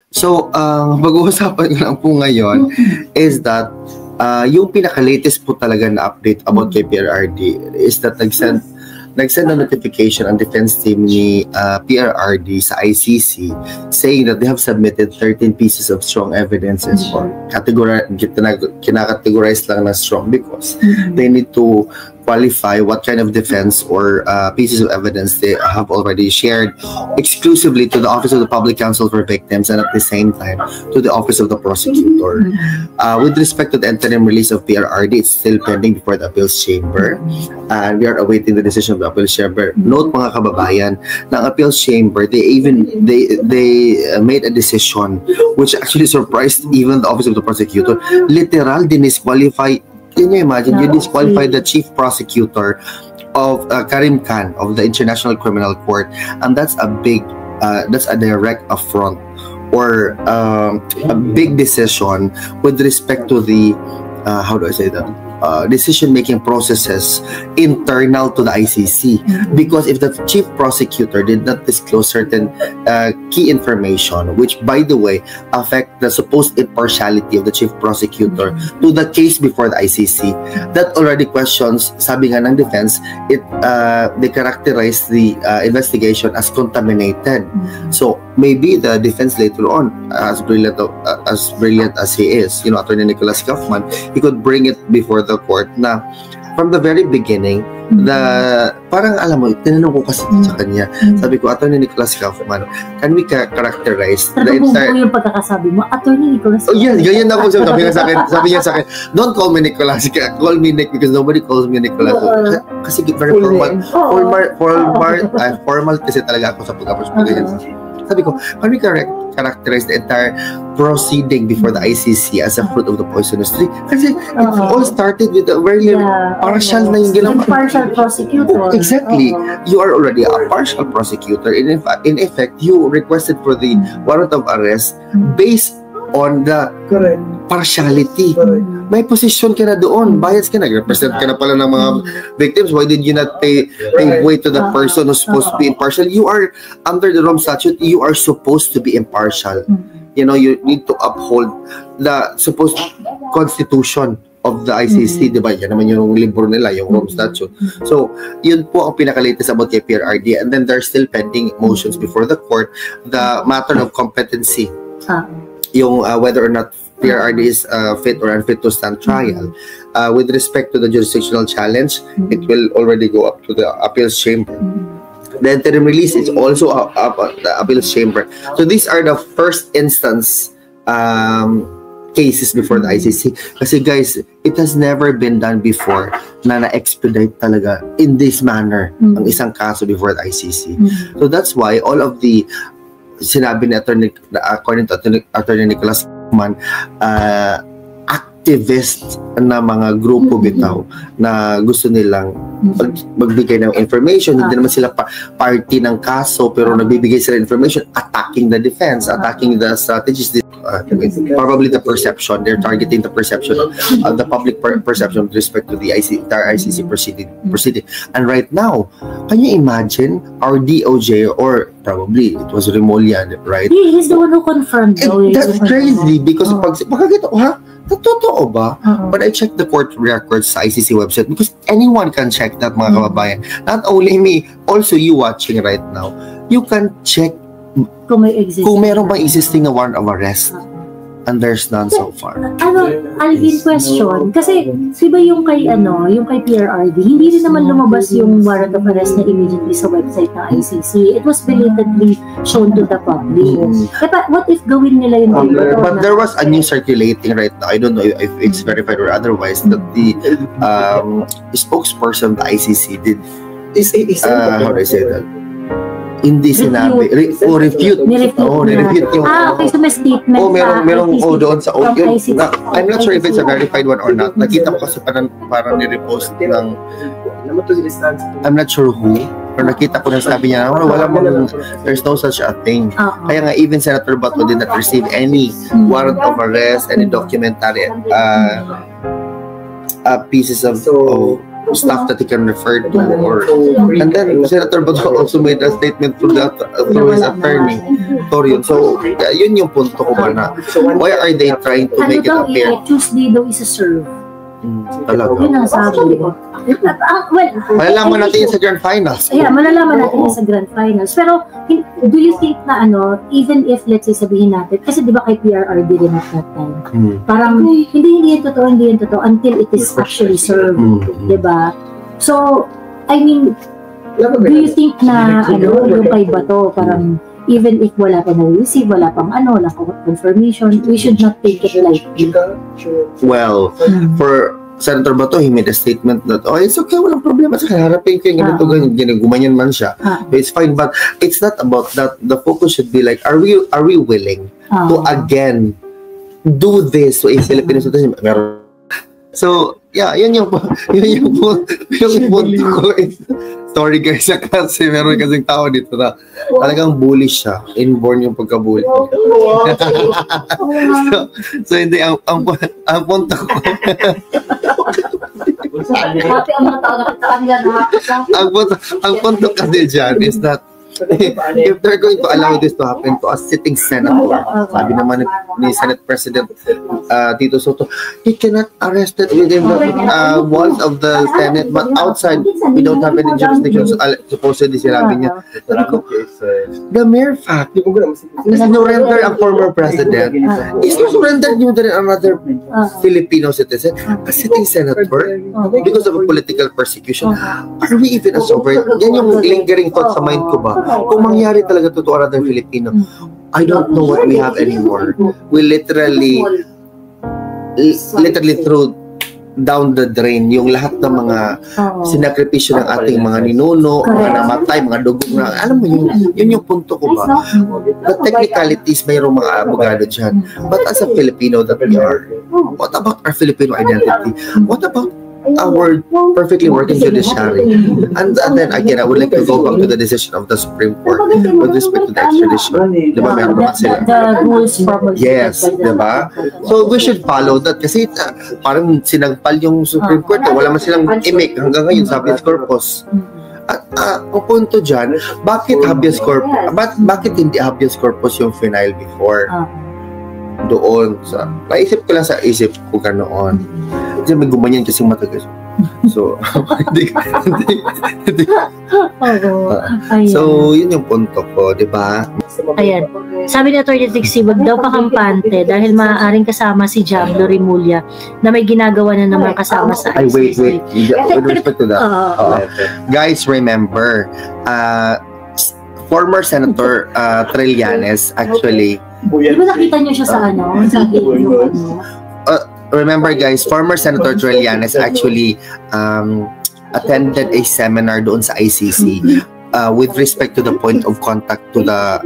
So, pag-uusapan ko lang po ngayon is that yung pinaka-latest po talaga na update about kay PRRD is that nag-send na notification ang defense team ni PRRD sa ICC saying that they have submitted 13 pieces of strong evidences for kinakategorize lang na strong because they need to qualify what kind of defense or pieces of evidence they have already shared exclusively to the Office of the Public Counsel for Victims and at the same time to the Office of the Prosecutor. With respect to the interim release of PRRD, it's still pending before the Appeals Chamber and we are awaiting the decision of the Appeals Chamber. Note mga kababayan, ng Appeals Chamber, they made a decision which actually surprised even the Office of the Prosecutor. Literal, disqualify. Can you imagine? You disqualified the chief prosecutor of Karim Khan of the International Criminal Court, and that's a direct affront or a big decision with respect to the how do I say that? Decision-making processes internal to the ICC. Because if the chief prosecutor did not disclose certain key information, which by the way affect the supposed impartiality of the chief prosecutor to the case before the ICC, that already questions, sabi nga ng defense, they characterize the investigation as contaminated. So maybe the defense later on, as brilliant as he is, Attorney Nicholas Kaufman, he could bring it before the court na from the very beginning, parang alam mo, tinanong ko kasi sa kanya, sabi ko, Attorney Nicholas Kaufman, can we characterize the entire... yung pagkakasabi mo, Attorney Nicholas Kaufman. Oh yes, ganyan na po sabi niya sa akin, don't call me Nicholas, call me Nick because nobody calls me Nicholas. Kasi very formal kasi talaga ako sa pag-approach mo ganyan. Sabi ko, can we characterize the entire proceeding before the ICC as a fruit of the poisonous tree? Kasi it all started with a very partial na yung ginawa. Partial prosecutor. Exactly. You are already a partial prosecutor. In effect, you requested for the warrant of arrest based on the partiality. May position ka na doon. Bias ka na. Represent ka na pala ng mga victims. Why did you not pay weight to the person who's supposed to be impartial? You are, under the Rome Statute, you are supposed to be impartial. You need to uphold the supposed constitution of the ICC, di ba? Yan naman yung libro nila, yung Rome Statute. So, yun po ang pinaka-latest about kay PRRD. And then there's still pending motions before the court. The matter of competency. Yung whether or not PRRD is fit or unfit to stand trial. With respect to the jurisdictional challenge, it will already go up to the appeals chamber. The interim release is also up at the appeals chamber. So these are the first instance cases before the ICC. Kasi guys, it has never been done before na na-expedite talaga in this manner ang isang kaso before the ICC. So that's why all of the sinabi ni according to Attorney Nicholas Kaufman, activist na mga grupo bitaw na gusto nilang magbigay ng information. Hindi naman sila party ng kaso pero nagbibigay sila information, attacking the defense, attacking the strategies, probably the perception. They're targeting the perception of the public perception with respect to the entire ICC proceeding. And right now, can you imagine our DOJ, or probably it was Remulla, right? He's the one who confirmed. That's crazy because totoo ba? But I checked the court records sa ICC website because anyone can check that, mga kababayan. Not only me, also you watching right now. You can check kung meron bang existing na warrant of arrest. And there's none so far. Alvin, question. Kasi, diba yung kay PRRD, hindi rin naman lumabas yung warrant of arrest na immediately sa website ng ICC. It was belatedly shown to the public. But what if gawin nila yung but there was a new circulating right now. I don't know if it's verified or otherwise that the spokesperson of the ICC did how do I say that? Hindi sinabi, refute. Ni-refute yung... okay, so may statement merong doon sa I'm not sure if it's a verified one or not. Nakita ko kasi parang ni-repost ng... I'm not sure who. Pero nakita ko na sabi niya, there's no such a thing. Kaya nga, even Senator Bato did not receive any warrant of arrest, any documentary pieces of staff that he can refer to, and then Senator Bato also made a statement through his attorney, Torion. So yun yung punto ko ba na why are they trying to make it appear Tuesday daw is a serve. Talaga. Yun ang sabi. Malalaman natin yun sa Grand Finals. Yeah, malalaman natin yun sa Grand Finals. Pero, do you think na even if, let's say, sabihin natin, kasi di ba kay PRRD rin at that time, parang, hindi yung totoo, until it is actually served. Di ba? So, I mean, do you think na, yung kay Bato, parang, even if wala pa na-receive, wala pang wala pang confirmation, we should not take it lightly. Well, for Senator Bato, he made a statement that, it's okay, walang problema sa harapin ko yung ganito, ganyan, gumanyan man siya. It's fine, but it's not about that. The focus should be like, are we willing to again do this to a Filipino citizen? So, yeah, yun yung punto ko. Sorry guys, kasi meron kasing tao dito na talagang bullish siya. Inborn yung pagka-bully. so hindi, ang punto ko. ang punto kasi dyan is that if they're going to allow this to happen to a sitting senator, sabi naman ni Senate President Tito Soto, he cannot arrest it within the walls of the Senate, but outside, we don't have any jurisdiction. So, supposedly, sinabi niya, the mere fact na sinurrender ang former president is surrender niyo din another Filipino citizen, a sitting senator, because of a political persecution. Are we even a sovereign? Yan yung lingering thought sa mind ko ba? Kung mangyari talaga to another Filipino, I don't know what we have anymore. We literally threw down the drain yung lahat ng mga sinakripisyo ng ating mga ninuno, mga namatay, mga dugong na, alam mo yun yung punto ko ba? The technicalities, mayroong mga abogado dyan. But as a Filipino that we are, what about our Filipino identity? What about our perfectly working judiciary? And then again, I would like to go back to the decision of the Supreme Court with respect to the extradition. Diba, meron naman sila. The rules probably. Yes, diba? So we should follow that kasi parang sinagpal yung Supreme Court. Wala man silang imik hanggang ngayon sa habeas corpus. At ang punto dyan, bakit habeas corpus? Bakit hindi habeas corpus yung final before? Doon sa naisip ko lang sa isip ko ganoon kasi may gumanyan kasi matagal so hindi. So yun yung punto ko, di ba? Ayan, sabi ni Atty. Dixie, wag daw pakampante dahil maaaring kasama si Jam Lorimulya na may ginagawa na naman kasama sa ICC. Wait with respect to that, guys, remember former Senator Trillanes actually. Di ba nakita niyo siya sa remember guys, former Senator Trillanes actually attended a seminar doon sa ICC with respect to the point of contact to the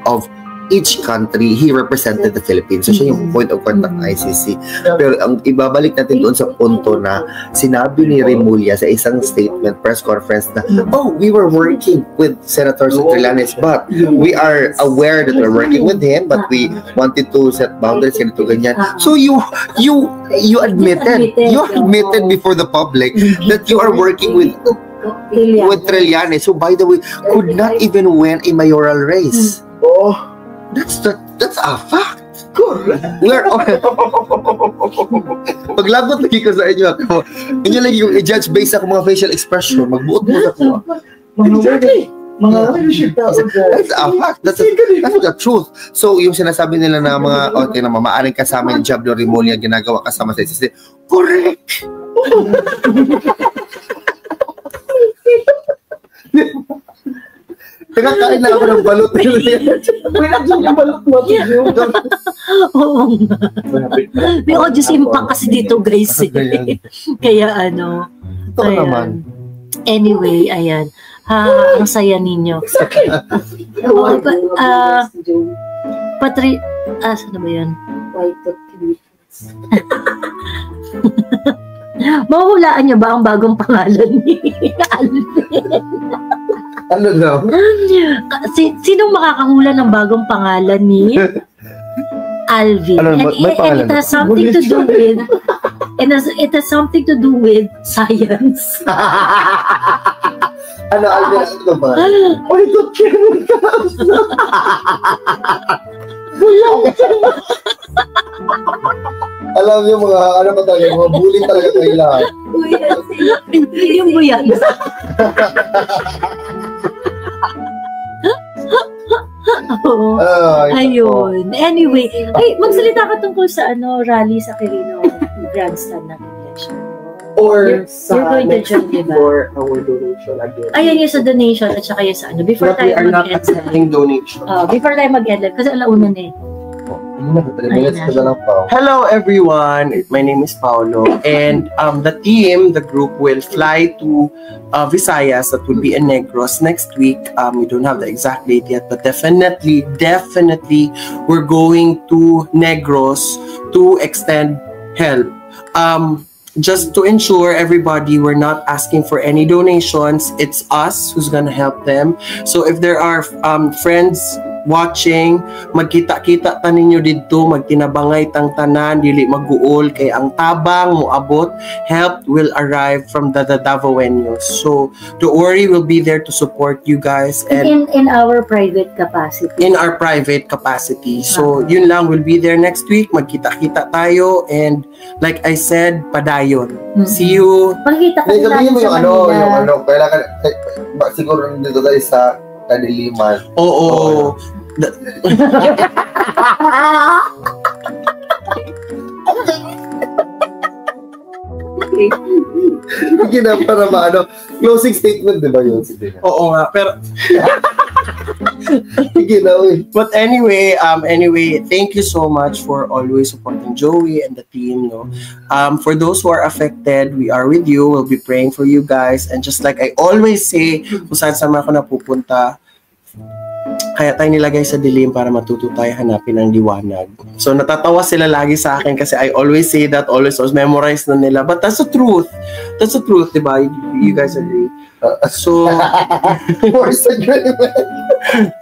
of each country. He represented the Philippines. So siya yung point of contact ng ICC. Pero ang ibabalik natin doon sa punto na sinabi ni Remulla sa isang statement, press conference na, we were working with Senator Trillanes, but we are aware that we're working with him, but we wanted to set boundaries, ganito, ganyan. So you admitted before the public that you are working with Trillanes, who by the way could not even win a mayoral race. That's a fact. We're paglagot lagi ko sa inyo, inyo lagi yung i-judge based sa mga facial expression, magbuot mo sa ko. Exactly. That's a fact. That's the truth. So yung sinasabi nila na mga na mamaaring kasama ni Jam Lorimulya ginagawa kasama sa ICC, correct. Pinakain na ako ng balot. Pinaglang yung balot mo. Oo nga. May audience impact kasi dito, guys. Kaya Ito naman. Anyway, ayan. Ang saya ninyo. Saan ba yan? Mahuhulaan niyo ba ang bagong pangalan ni Alvin? Ano daw? Sinong makakahula ng bagong pangalan ni Alvin. Ano, And may pangalan it has something to do with it has something to do with science. Ano, Alvin, ano ba? Ay, ito, Kevin ka. Alam niyo mga, ano pa talaga, mga bully talaga kayo lahat. Yung buyag. Oo. Ayun. Anyway, ay, magsalita ka tungkol sa rally sa Quirino Grandstand ng election. Or You're going to join, diba? for our donation again. Ayan yung sa donation at saka yung sa before But we tayo are not mag-end accepting donation. before tayo mag-end live, kasi alauna na eh. Hello everyone, my name is Paolo, and the group will fly to Visayas, that will be in Negros next week. We don't have the exact date yet, but definitely we're going to Negros to extend help. Just to ensure everybody, we're not asking for any donations. It's us who's gonna help them. So if there are friends watching, magkita-kita ta ninyo dito, magtinabangay tang tanan, dili mag-uol kay ang tabang moabot, help will arrive from the Davaoenos. So don't worry, we'll be there to support you guys and in our private capacity. in our private capacity. So yun lang, we'll be there next week, magkita-kita tayo, and like I said, padayon. See you. Pagkita Hindi, kasi sabihin natin mo sa yung Manila. kailangan, siguro dito tayo sa kadiliman. Oo. Sige na, para closing statement, di ba yun? Sige na. Oo nga, pero Sige na, uy. but anyway, thank you so much for always supporting Joey and the team, no. For those who are affected, we are with you. We'll be praying for you guys, and just like I always say, kung saan man ako napupunta, kaya tayo nilagay sa dilim para matuto tayo hanapin ang liwanag. So natatawa sila lagi sa akin kasi I always say that, always memorize na nila. But that's the truth. That's the truth, diba? You guys agree? So, Force agreement.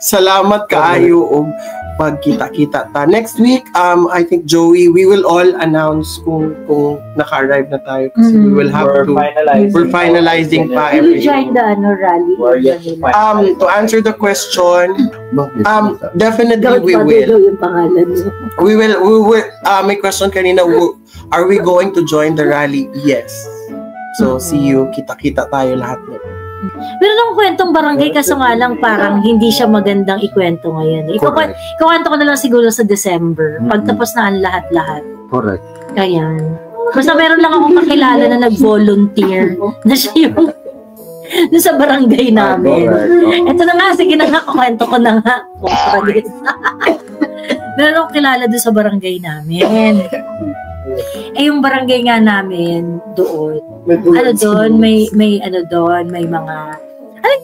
salamat kaayo og pagkita-kita ta. Next week, I think Joey, we will all announce kung naka-arrive na tayo kasi we will have to we're finalizing pa Will you everything. join the rally? To answer the question, definitely we will. Yung pangalan mo. We will, may question kanina, are we going to join the rally? Yes. So, see you. Kita-kita tayo lahat. Meron akong kwentong barangay kaso nga lang parang hindi siya magandang ikwento ngayon. Ikukwento ko na lang siguro sa December. Pagtapos na ang lahat-lahat. Correct. Ayan. Basta meron lang akong kakilala na nag-volunteer na siya yung doon sa barangay namin. Ito na nga, sige na nga, kwento ko na nga. Meron akong kilala doon sa barangay namin. Yung barangay nga namin doon, may mga,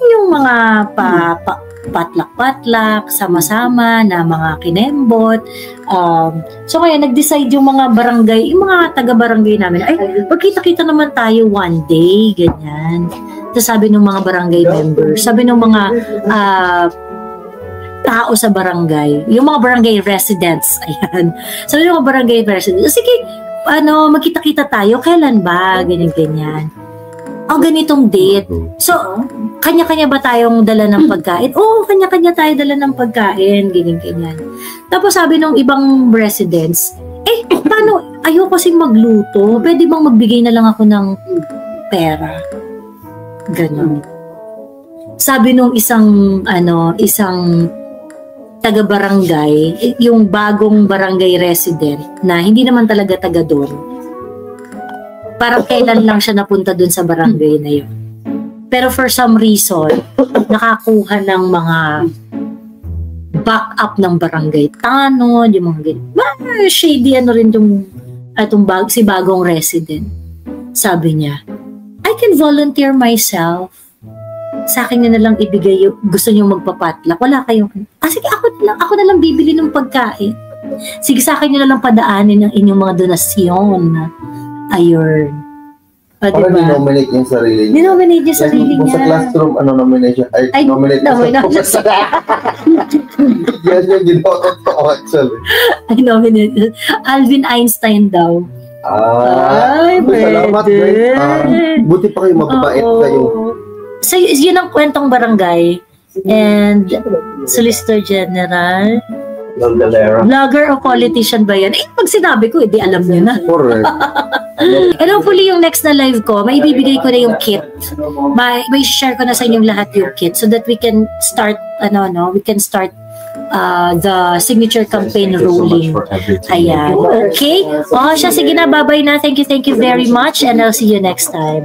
yung mga patlak-patlak, sama-sama na mga kinembot. So kaya nag-decide yung mga barangay, yung mga taga-barangay namin, magkita-kita naman tayo one day, ganyan. Tapos sabi ng mga barangay members, sabi ng mga tao sa barangay, yung mga barangay residents, ayan. Sabi ng mga barangay residents, sige, magkita-kita tayo, kailan ba? Ganyan-ganyan. Ganitong date. So, kanya-kanya ba tayong dala ng pagkain? Oo, kanya-kanya tayo dala ng pagkain, ganyan-ganyan. Tapos sabi ng ibang residents, paano, ayoko kasing magluto, pwede bang magbigay na lang ako ng pera? Ganon. Sabi nung isang taga-barangay, yung bagong barangay resident na hindi naman talaga taga doon. Parang kailan lang siya napunta doon sa barangay na yun. Pero for some reason, nakakuha ng mga backup ng barangay tanod, yung mga ganyan. Shady rin si bagong resident. Sabi niya, I can volunteer myself. Sa akin na lang ibigay yung gusto niyo magpapatlak. Wala kayong, sige ako na lang bibili ng pagkain. Sige, sa akin na lang padaanin ang inyong mga donasyon. Ayun. Diba? Dinominate yung sarili niya. Dinominate yung sarili niya. Sa classroom, nomination? Nominate yung sarili niya. Yan yung ginawa ko actually. I nominated. Alvin Einstein daw. Ay, salamat, guys. Buti pa kayo mababait kayo. So, yun ang kwentong barangay. And Solicitor General. Vlogger o politician ba yan? Eh, pag sinabi ko, di alam nyo na. Correct. And hopefully, yung next na live ko, may ibibigay ko na yung kit. May share ko na sa inyong lahat yung kit so that we can start, the signature campaign rolling. Ayan. Okay? O, siya, sige na, bye-bye na. Thank you very much and I'll see you next time.